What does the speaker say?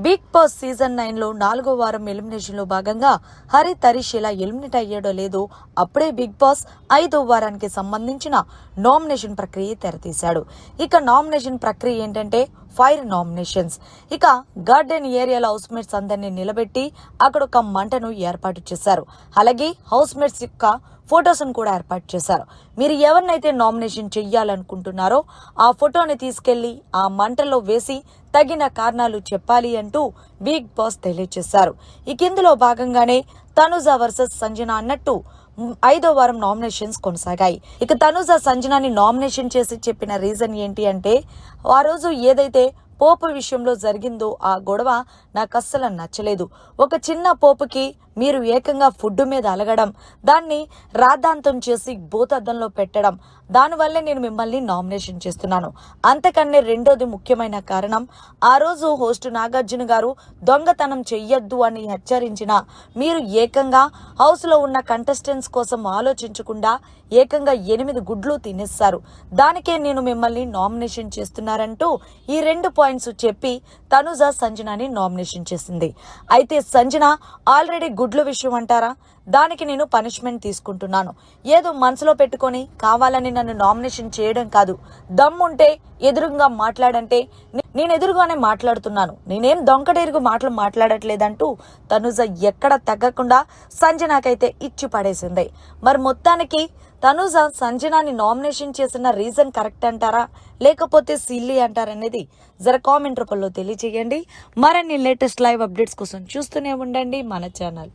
Big boss season 9 లో 4వ వారం ఎలిమినేషన్ లో భాగంగా హరిత్ హరీష్ ఎలా ఎలిమినేట్ అయ్యాడో లేదో అప్పుడే బిగ్ బాస్ 5వ వారానికి సంబంధించిన నామినేషన్ ప్రక్రియ తెరతీశాడు. ఇక నామినేషన్ ప్రక్రియ ఏంటంటే ఫైర్ నామినేషన్స్. ఇక గార్డెన్ ఏరియాలో హౌస్ మేట్స్ అందరినీ నిలబెట్టి అక్కడ ఒక మంటను ఏర్పాటు చేశారు. అలాగే హౌస్ మేట్స్ యొక్క ఫొటోస్ కూడా ఏర్పాటు చేశారు. మీరు ఎవరినైతే నామినేషన్ చెయ్యాలనుకుంటున్నారో ఆ ఫోటోని తీసుకెళ్లి ఆ మంటలో వేసి తగిన కారణాలు చెప్పాలి అంటూ బిగ్ బాస్ తెలియజేశారు. ఇక ఇందులో భాగంగానే తనుజ వర్సెస్ సంజన అన్నట్టు 5వ వారం నామినేషన్స్ కొనసాగాయి. ఇక తనుజ సంజనాని నామినేషన్ చేసి చెప్పిన రీజన్ ఏంటి అంటే, ఆ రోజు ఏదైతే పోపు విషయంలో జరిగిందో ఆ గొడవ నాకు అస్సలు నచ్చలేదు. ఒక చిన్న పోపుకి మీరు ఏకంగా ఫుడ్ మీద అలగడం, దాన్ని రాద్ధాంతం చేసి భూతద్దంలో పెట్టడం, దానివల్లే నేను మిమ్మల్ని నామినేషన్ చేస్తున్నాను. అంతకన్నా రెండోది ముఖ్యమైన కారణం, ఆ రోజు హోస్ట్ నాగార్జున గారు దొంగతనం చెయ్యొద్దు అని హెచ్చరించిన మీరు ఏకంగా హౌస్లో ఉన్న కంటెస్టెంట్స్ కోసం ఆలోచించకుండా ఏకంగా 8 గుడ్లు తినేస్తారు. దానికే నేను మిమ్మల్ని నామినేషన్ చేస్తున్నారంటూ ఈ 2 పాయింట్స్ చెప్పి తనుజ సంజనాని నామినేషన్ చేసింది. అయితే సంజన ఆల్రెడీ గుడ్ల విషయం అంటారా, దానికి నేను పనిష్మెంట్ తీసుకుంటున్నాను. ఏదో మనసులో పెట్టుకొని కావాలని నన్ను నామినేషన్ చేయడం కాదు. దమ్ముంటే ఎదురుగా మాట్లాడంటే నేను ఎదురుగానే మాట్లాడుతున్నాను. నేనేం దొంకటేరుగు మాటలు మాట్లాడట్లేదంటూ తనుజ ఎక్కడ తగ్గకుండా సంజనాకైతే ఇచ్చి పడేసింది. మరి మొత్తానికి తనుజ సంజనాని నామినేషన్ చేసిన రీజన్ కరెక్ట్ అంటారా, లేకపోతే సిల్లీ అంటారనేది జర కామెంట్ రూపంలో తెలియజేయండి. మరిన్ని లేటెస్ట్ లైవ్ అప్డేట్స్ కోసం చూస్తూనే ఉండండి మన ఛానల్.